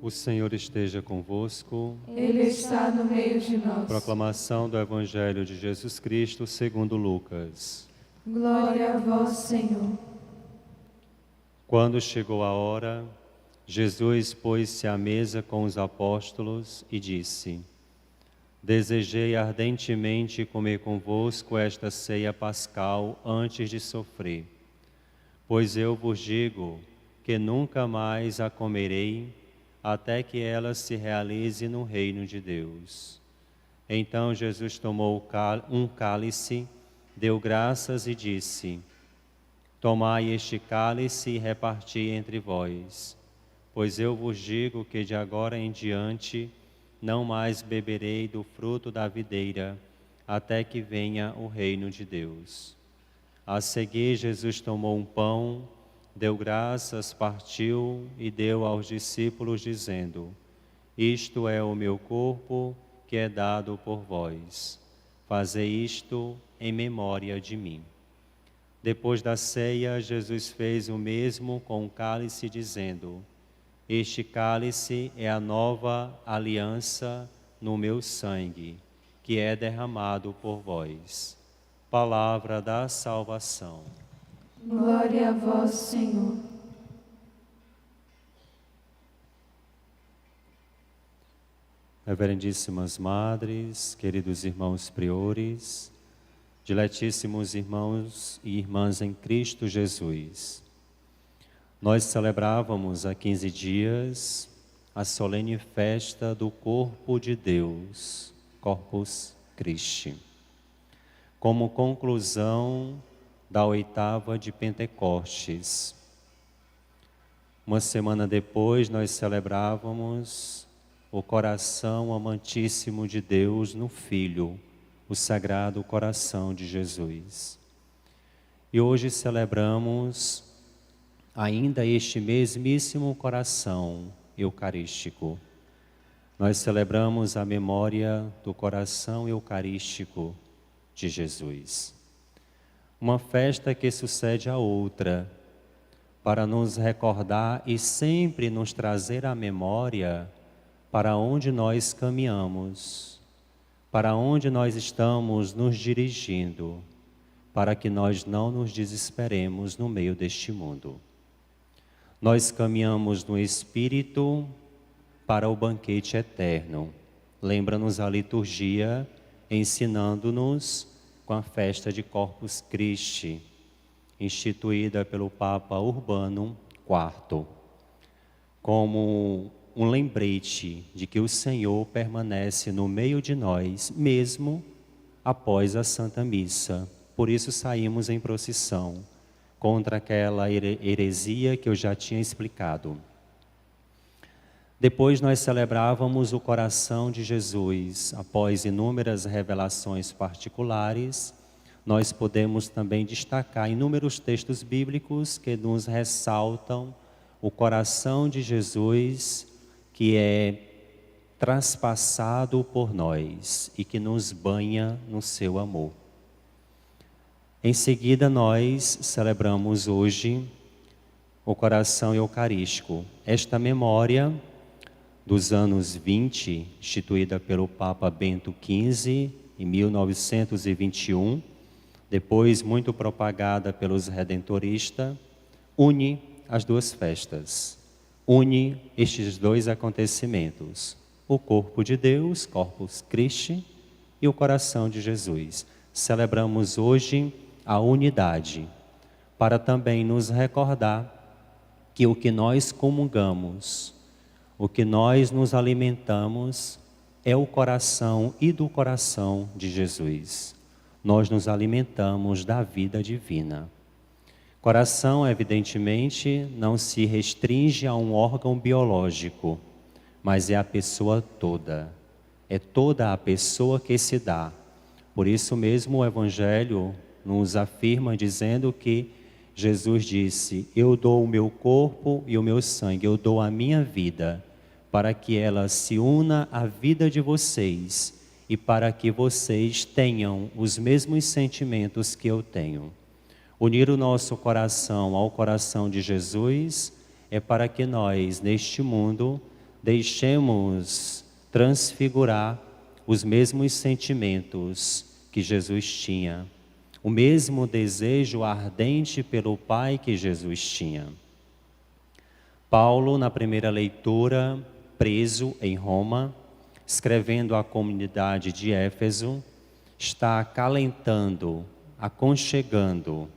O Senhor esteja convosco. Ele está no meio de nós. Proclamação do Evangelho de Jesus Cristo segundo Lucas. Glória a vós, Senhor. Quando chegou a hora, Jesus pôs-se à mesa com os apóstolos e disse: Desejei ardentemente comer convosco esta ceia pascal antes de sofrer. Pois eu vos digo que nunca mais a comerei, até que ela se realize no reino de Deus. Então Jesus tomou um cálice, deu graças e disse: Tomai este cálice e reparti entre vós, pois eu vos digo que de agora em diante não mais beberei do fruto da videira, até que venha o reino de Deus. A seguir, Jesus tomou um pão, deu graças, partiu e deu aos discípulos, dizendo: Isto é o meu corpo, que é dado por vós. Fazei isto em memória de mim. Depois da ceia, Jesus fez o mesmo com o cálice, dizendo: Este cálice é a nova aliança no meu sangue, que é derramado por vós. Palavra da salvação. Glória a vós, Senhor. Reverendíssimas Madres, queridos irmãos priores, diletíssimos irmãos e irmãs em Cristo Jesus. Nós celebrávamos há 15 dias a solene festa do corpo de Deus, Corpus Christi, como conclusão da oitava de Pentecostes. Uma semana depois, nós celebrávamos o coração amantíssimo de Deus no Filho, o Sagrado Coração de Jesus. E hoje celebramos ainda este mesmíssimo coração eucarístico. Nós celebramos a memória do coração eucarístico de Jesus. Uma festa que sucede a outra, para nos recordar e sempre nos trazer à memória para onde nós caminhamos, para onde nós estamos nos dirigindo, para que nós não nos desesperemos no meio deste mundo. Nós caminhamos no Espírito para o banquete eterno. Lembra-nos a liturgia ensinando-nos com a festa de Corpus Christi, instituída pelo Papa Urbano IV, como um lembrete de que o Senhor permanece no meio de nós, mesmo após a Santa Missa. Por isso saímos em procissão, contra aquela heresia que eu já tinha explicado. Depois nós celebrávamos o coração de Jesus. Após inúmeras revelações particulares, nós podemos também destacar inúmeros textos bíblicos que nos ressaltam o coração de Jesus, que é traspassado por nós e que nos banha no seu amor. Em seguida, nós celebramos hoje o coração eucarístico. Esta memória dos anos 20, instituída pelo Papa Bento XV, em 1921, depois muito propagada pelos redentoristas, une as duas festas, une estes dois acontecimentos, o corpo de Deus, Corpus Christi, e o coração de Jesus. Celebramos hoje a unidade, para também nos recordar que o que nós comungamos, o que nós nos alimentamos, é o coração e do coração de Jesus. Nós nos alimentamos da vida divina. Coração, evidentemente, não se restringe a um órgão biológico, mas é a pessoa toda. É toda a pessoa que se dá. Por isso mesmo o Evangelho nos afirma dizendo que Jesus disse: eu dou o meu corpo e o meu sangue, eu dou a minha vida, para que ela se una à vida de vocês e para que vocês tenham os mesmos sentimentos que eu tenho. Unir o nosso coração ao coração de Jesus é para que nós, neste mundo, deixemos transfigurar os mesmos sentimentos que Jesus tinha, o mesmo desejo ardente pelo Pai que Jesus tinha. Paulo, na primeira leitura, preso em Roma, escrevendo à comunidade de Éfeso, está acalentando, aconchegando,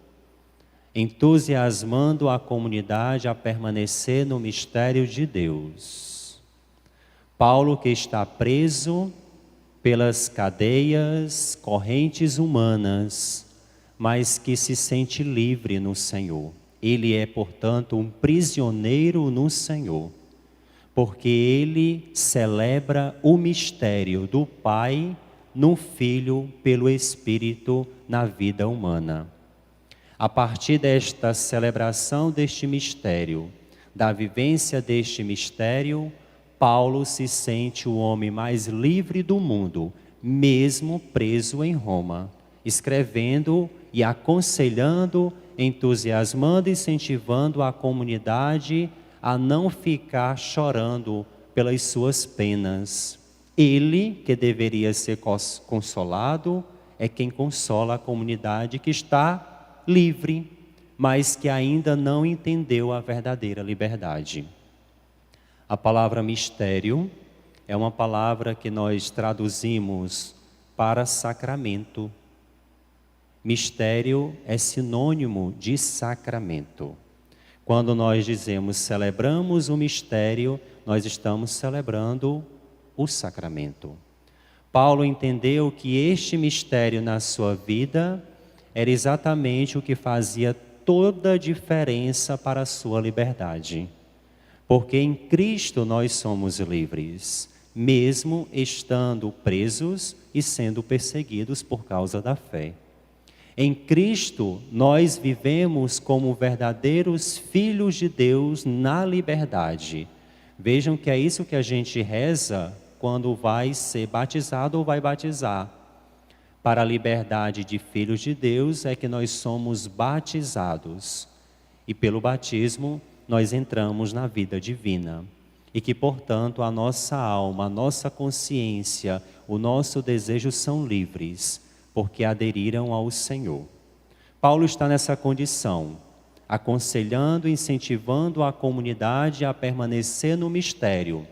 entusiasmando a comunidade a permanecer no mistério de Deus. Paulo, que está preso pelas cadeias, correntes humanas, mas que se sente livre no Senhor. Ele é, portanto, um prisioneiro no Senhor, porque ele celebra o mistério do Pai no Filho pelo Espírito na vida humana. A partir desta celebração deste mistério, da vivência deste mistério, Paulo se sente o homem mais livre do mundo, mesmo preso em Roma, escrevendo e aconselhando, entusiasmando e incentivando a comunidade a não ficar chorando pelas suas penas. Ele, que deveria ser consolado, é quem consola a comunidade que está livre, mas que ainda não entendeu a verdadeira liberdade. A palavra mistério é uma palavra que nós traduzimos para sacramento. Mistério é sinônimo de sacramento. Quando nós dizemos celebramos o mistério, nós estamos celebrando o sacramento. Paulo entendeu que este mistério na sua vida era exatamente o que fazia toda a diferença para a sua liberdade. Porque em Cristo nós somos livres, mesmo estando presos e sendo perseguidos por causa da fé. Em Cristo, nós vivemos como verdadeiros filhos de Deus na liberdade. Vejam que é isso que a gente reza quando vai ser batizado ou vai batizar. Para a liberdade de filhos de Deus é que nós somos batizados. E pelo batismo, nós entramos na vida divina. E que, portanto, a nossa alma, a nossa consciência, o nosso desejo são livres, porque aderiram ao Senhor. Paulo está nessa condição, aconselhando e incentivando a comunidade a permanecer no mistério,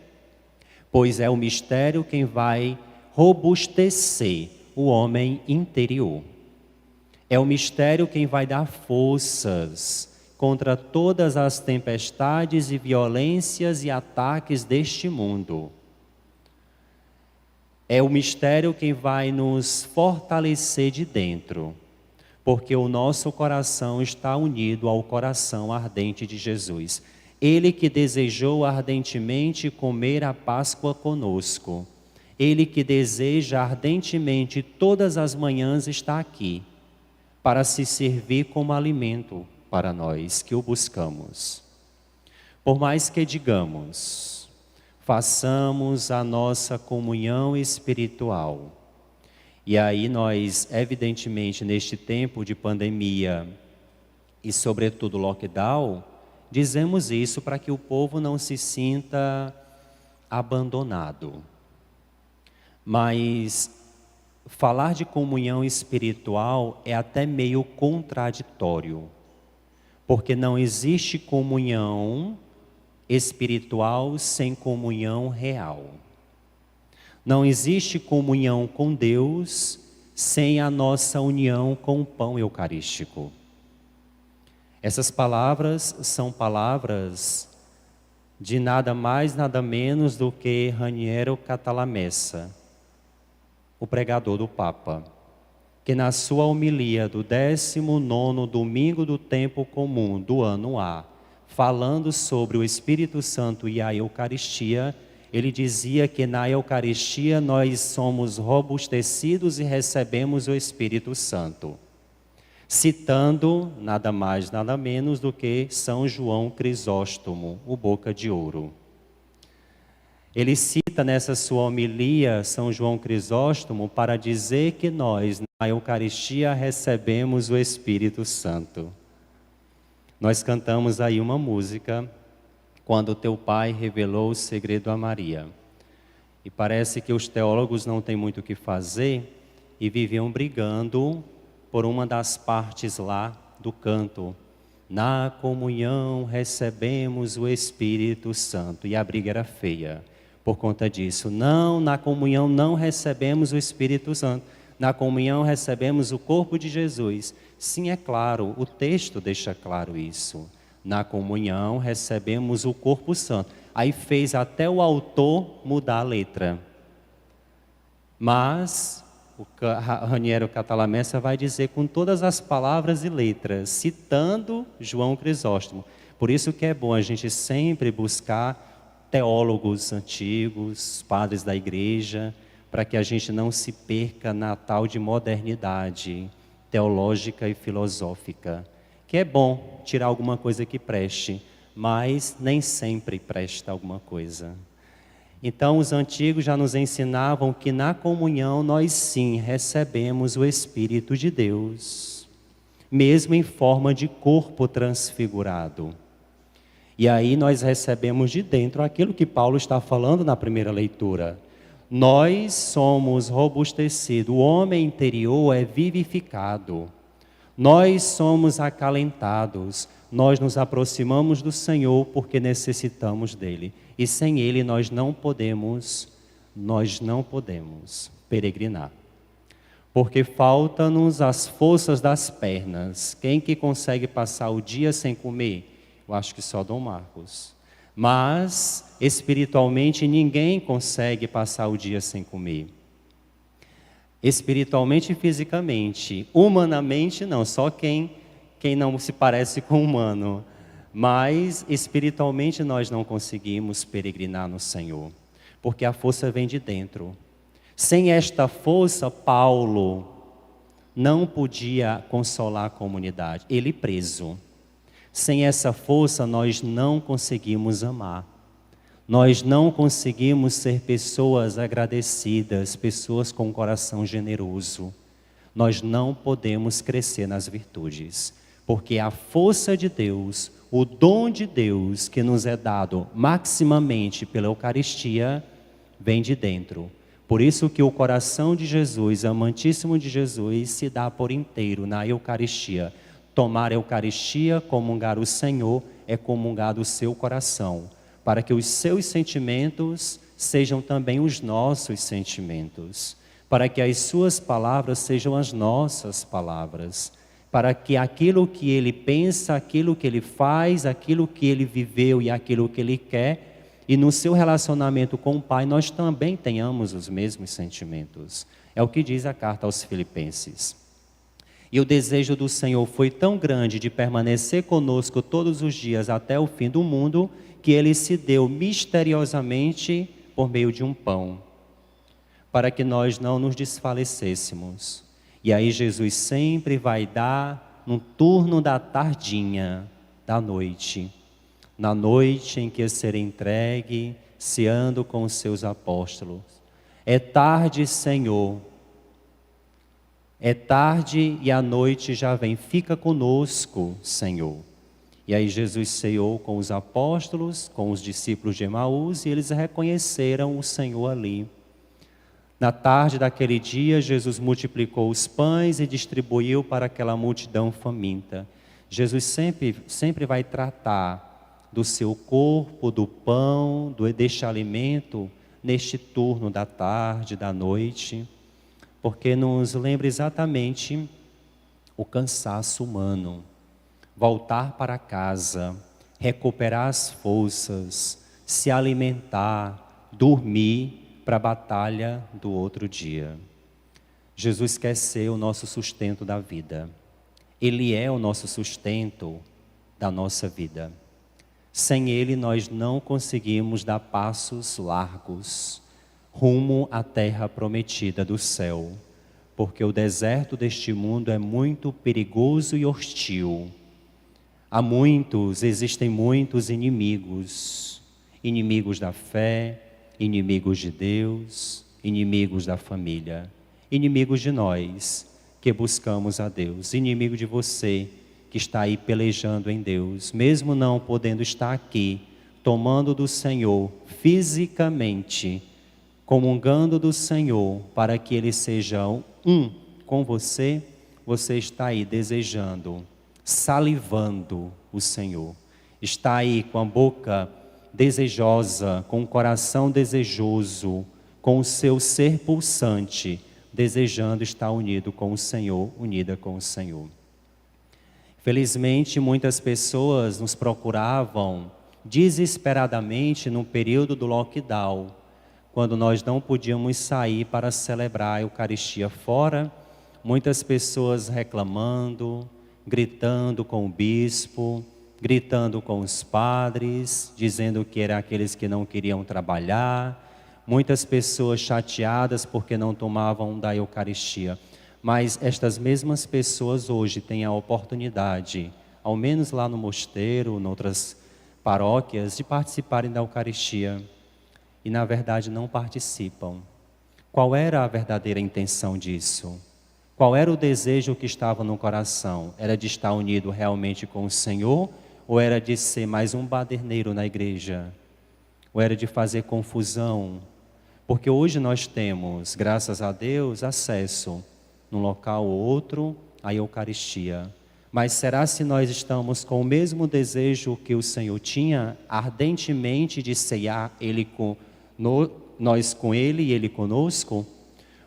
pois é o mistério quem vai robustecer o homem interior. É o mistério quem vai dar forças contra todas as tempestades e violências e ataques deste mundo. É o mistério quem vai nos fortalecer de dentro, porque o nosso coração está unido ao coração ardente de Jesus. Ele que desejou ardentemente comer a Páscoa conosco, ele que deseja ardentemente todas as manhãs estar aqui, para se servir como alimento para nós que o buscamos. Por mais que digamos, façamos a nossa comunhão espiritual. E aí nós, evidentemente, neste tempo de pandemia e sobretudo lockdown, dizemos isso para que o povo não se sinta abandonado. Mas falar de comunhão espiritual é até meio contraditório, porque não existe comunhão espiritual sem comunhão real. Não existe comunhão com Deus sem a nossa união com o pão eucarístico. Essas palavras são palavras de nada mais, nada menos do que Raniero Cantalamessa, o pregador do Papa, que na sua homilia do 19º domingo do tempo comum do ano A, falando sobre o Espírito Santo e a Eucaristia, ele dizia que na Eucaristia nós somos robustecidos e recebemos o Espírito Santo. citando nada mais, nada menos do que São João Crisóstomo, o Boca de Ouro. Ele cita nessa sua homilia São João Crisóstomo para dizer que nós, na Eucaristia, recebemos o Espírito Santo. Nós cantamos aí uma música, Quando teu Pai revelou o segredo a Maria. E parece que os teólogos não têm muito o que fazer e viviam brigando por uma das partes lá do canto. Na comunhão recebemos o Espírito Santo. E a briga era feia por conta disso. Não, na comunhão não recebemos o Espírito Santo. Na comunhão recebemos o corpo de Jesus. Sim, é claro, o texto deixa claro isso. Na comunhão recebemos o corpo santo. Aí fez até o autor mudar a letra. Mas o Raniero Cantalamessa vai dizer com todas as palavras e letras, citando João Crisóstomo. Por isso que é bom a gente sempre buscar teólogos antigos, padres da igreja, para que a gente não se perca na tal de modernidade teológica e filosófica. Que é bom tirar alguma coisa que preste, mas nem sempre presta alguma coisa. Então os antigos já nos ensinavam que na comunhão nós sim recebemos o Espírito de Deus, mesmo em forma de corpo transfigurado. E aí nós recebemos de dentro aquilo que Paulo está falando na primeira leitura. Nós somos robustecidos, o homem interior é vivificado. Nós somos acalentados, nós nos aproximamos do Senhor porque necessitamos dele. E sem ele nós não podemos peregrinar. Porque faltam-nos as forças das pernas. Quem que consegue passar o dia sem comer? Eu acho que só Dom Marcos. Mas, espiritualmente, ninguém consegue passar o dia sem comer. Espiritualmente e fisicamente. Humanamente, não. Só quem não se parece com humano. Mas, espiritualmente, nós não conseguimos peregrinar no Senhor. Porque a força vem de dentro. Sem esta força, Paulo não podia consolar a comunidade. Ele preso. Sem essa força, nós não conseguimos amar. Nós não conseguimos ser pessoas agradecidas, pessoas com um coração generoso. Nós não podemos crescer nas virtudes, porque a força de Deus, o dom de Deus que nos é dado maximamente pela Eucaristia, vem de dentro. Por isso que o coração de Jesus, amantíssimo de Jesus, se dá por inteiro na Eucaristia. Tomar a Eucaristia, comungar o Senhor, é comungar o seu coração, para que os seus sentimentos sejam também os nossos sentimentos, para que as suas palavras sejam as nossas palavras, para que aquilo que ele pensa, aquilo que ele faz, aquilo que ele viveu e aquilo que ele quer, e no seu relacionamento com o Pai, nós também tenhamos os mesmos sentimentos. É o que diz a carta aos Filipenses. E o desejo do Senhor foi tão grande de permanecer conosco todos os dias até o fim do mundo, que ele se deu misteriosamente por meio de um pão, para que nós não nos desfalecêssemos. E aí Jesus sempre vai dar no turno da tardinha, da noite, na noite em que será entregue, ceando com os seus apóstolos. É tarde, Senhor. É tarde e a noite já vem, fica conosco, Senhor. E aí Jesus ceou com os apóstolos, com os discípulos de Emaús, e eles reconheceram o Senhor ali. Na tarde daquele dia, Jesus multiplicou os pães e distribuiu para aquela multidão faminta. Jesus sempre vai tratar do seu corpo, do pão, deste alimento, neste turno da tarde, da noite, porque nos lembra exatamente o cansaço humano. Voltar para casa, recuperar as forças, se alimentar, dormir para a batalha do outro dia. Jesus quer ser o nosso sustento da vida. Ele é o nosso sustento da nossa vida. Sem Ele nós não conseguimos dar passos largos rumo à terra prometida do céu, porque o deserto deste mundo é muito perigoso e hostil. Existem muitos inimigos, inimigos da fé, inimigos de Deus, inimigos da família, inimigos de nós que buscamos a Deus, inimigo de você que está aí pelejando em Deus, mesmo não podendo estar aqui, tomando do Senhor fisicamente, comungando do Senhor para que Ele seja um com você, você está aí desejando, salivando o Senhor, está aí com a boca desejosa, com o coração desejoso, com o seu ser pulsante, desejando estar unido com o Senhor, unida com o Senhor. Felizmente, muitas pessoas nos procuravam desesperadamente no período do lockdown, quando nós não podíamos sair para celebrar a Eucaristia fora, muitas pessoas reclamando, gritando com o bispo, gritando com os padres, dizendo que eram aqueles que não queriam trabalhar, muitas pessoas chateadas porque não tomavam da Eucaristia. Mas estas mesmas pessoas hoje têm a oportunidade, ao menos lá no mosteiro, em outras paróquias, de participarem da Eucaristia. E na verdade não participam. Qual era a verdadeira intenção disso? Qual era o desejo que estava no coração? Era de estar unido realmente com o Senhor? Ou era de ser mais um baderneiro na igreja? Ou era de fazer confusão? Porque hoje nós temos, graças a Deus, acesso num local ou outro à Eucaristia. Mas será se nós estamos com o mesmo desejo que o Senhor tinha, ardentemente de ceiar nós com Ele e Ele conosco?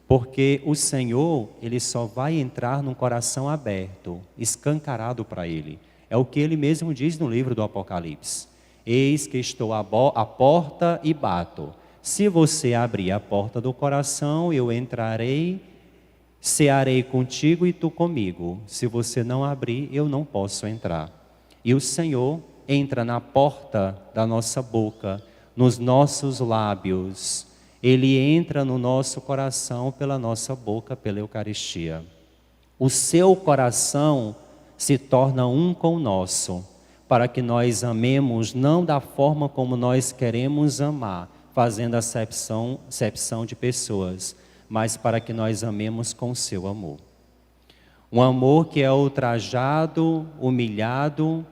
Porque o Senhor, Ele só vai entrar num coração aberto, escancarado para Ele. É o que Ele mesmo diz no livro do Apocalipse. Eis que estou à porta e bato. Se você abrir a porta do coração, eu entrarei, cearei contigo e tu comigo. Se você não abrir, eu não posso entrar. E o Senhor entra na porta da nossa boca, nos nossos lábios. Ele entra no nosso coração pela nossa boca, pela Eucaristia. O seu coração se torna um com o nosso, para que nós amemos não da forma como nós queremos amar, fazendo acepção de pessoas, mas para que nós amemos com o seu amor. Um amor que é ultrajado, humilhado,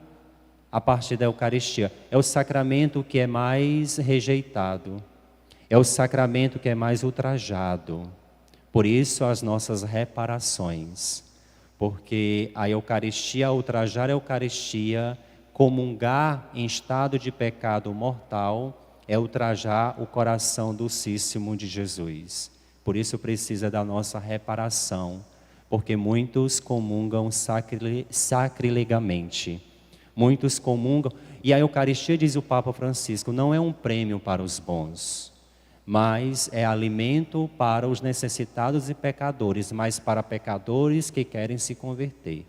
a partir da Eucaristia. É o sacramento que é mais rejeitado. É o sacramento que é mais ultrajado. Por isso as nossas reparações. Porque a Eucaristia, ultrajar a Eucaristia, comungar em estado de pecado mortal, é ultrajar o coração docíssimo de Jesus. Por isso precisa da nossa reparação. Porque muitos comungam sacrilegamente. Muitos comungam, e a Eucaristia, diz o Papa Francisco, não é um prêmio para os bons, mas é alimento para os necessitados e pecadores, mas para pecadores que querem se converter,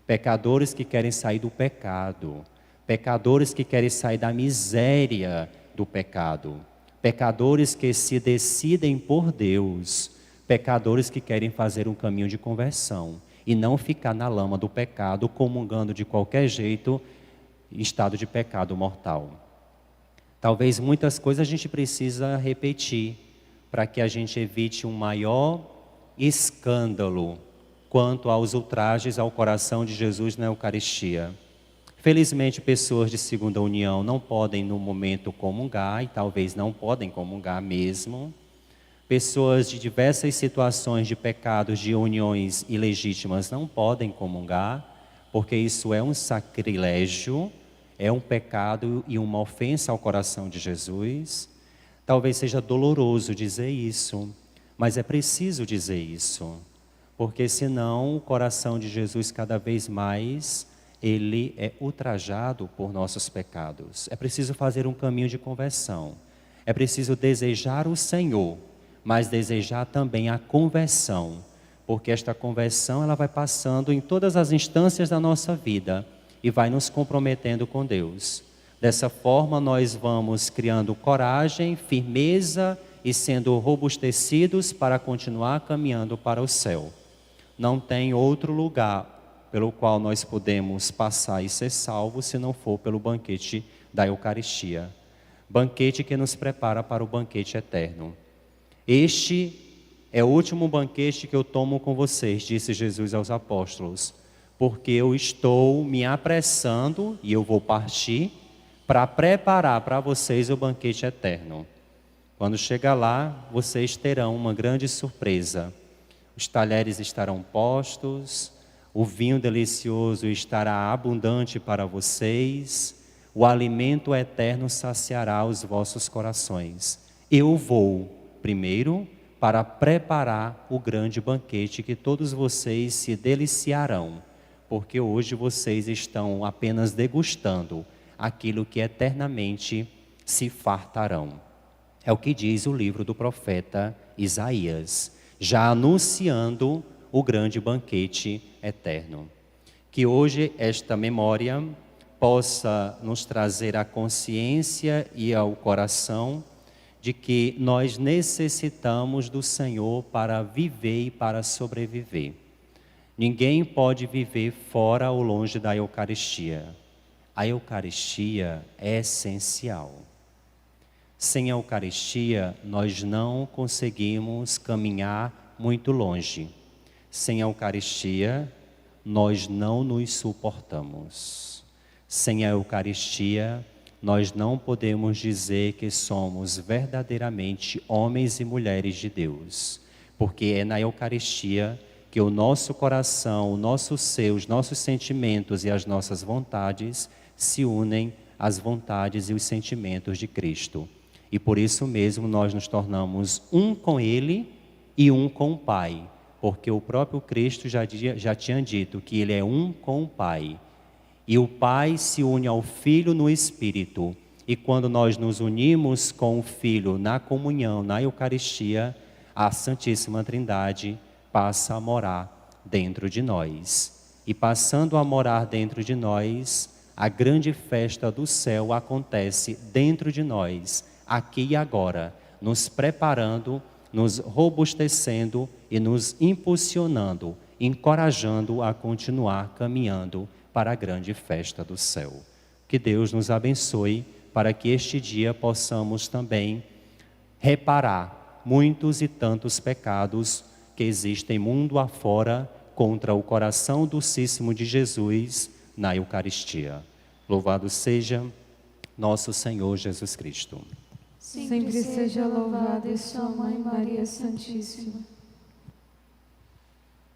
pecadores que querem sair do pecado, pecadores que querem sair da miséria do pecado, pecadores que se decidem por Deus, pecadores que querem fazer um caminho de conversão e não ficar na lama do pecado, comungando de qualquer jeito, em estado de pecado mortal. Talvez muitas coisas a gente precisa repetir, para que a gente evite um maior escândalo quanto aos ultrajes ao coração de Jesus na Eucaristia. Felizmente, pessoas de segunda união não podem no momento comungar, e talvez não podem comungar mesmo. Pessoas de diversas situações de pecados, de uniões ilegítimas não podem comungar, porque isso é um sacrilégio, é um pecado e uma ofensa ao coração de Jesus. Talvez seja doloroso dizer isso, mas é preciso dizer isso, porque senão o coração de Jesus cada vez mais, ele é ultrajado por nossos pecados. É preciso fazer um caminho de conversão, é preciso desejar o Senhor, mas desejar também a conversão, porque esta conversão ela vai passando em todas as instâncias da nossa vida e vai nos comprometendo com Deus. Dessa forma nós vamos criando coragem, firmeza e sendo robustecidos para continuar caminhando para o céu. não tem outro lugar pelo qual nós podemos passar e ser salvos se não for pelo banquete da Eucaristia. Banquete que nos prepara para o banquete eterno. Este é o último banquete que eu tomo com vocês, disse Jesus aos apóstolos, porque eu estou me apressando e eu vou partir para preparar para vocês o banquete eterno. Quando chegar lá, vocês terão uma grande surpresa. Os talheres estarão postos, o vinho delicioso estará abundante para vocês, o alimento eterno saciará os vossos corações. Eu vou, primeiro, para preparar o grande banquete que todos vocês se deliciarão, porque hoje vocês estão apenas degustando aquilo que eternamente se fartarão. É o que diz o livro do profeta Isaías, já anunciando o grande banquete eterno. Que hoje esta memória possa nos trazer a consciência e ao coração de que nós necessitamos do Senhor para viver e para sobreviver. Ninguém pode viver fora ou longe da Eucaristia. A Eucaristia é essencial. Sem a Eucaristia, nós não conseguimos caminhar muito longe. Sem a Eucaristia, nós não nos suportamos. Sem a Eucaristia, nós não podemos dizer que somos verdadeiramente homens e mulheres de Deus. Porque é na Eucaristia que o nosso coração, o nosso ser, os nossos sentimentos e as nossas vontades se unem às vontades e os sentimentos de Cristo. E por isso mesmo nós nos tornamos um com Ele e um com o Pai. Porque o próprio Cristo já tinha dito que Ele é um com o Pai. E o Pai se une ao Filho no Espírito. E quando nós nos unimos com o Filho na comunhão, na Eucaristia, a Santíssima Trindade passa a morar dentro de nós. E passando a morar dentro de nós, a grande festa do céu acontece dentro de nós, aqui e agora, nos preparando, nos robustecendo e nos impulsionando, encorajando a continuar caminhando para a grande festa do céu. Que Deus nos abençoe para que este dia possamos também reparar muitos e tantos pecados que existem mundo afora contra o coração docíssimo de Jesus na Eucaristia. Louvado seja nosso Senhor Jesus Cristo. Sempre seja louvada e sua Mãe Maria Santíssima.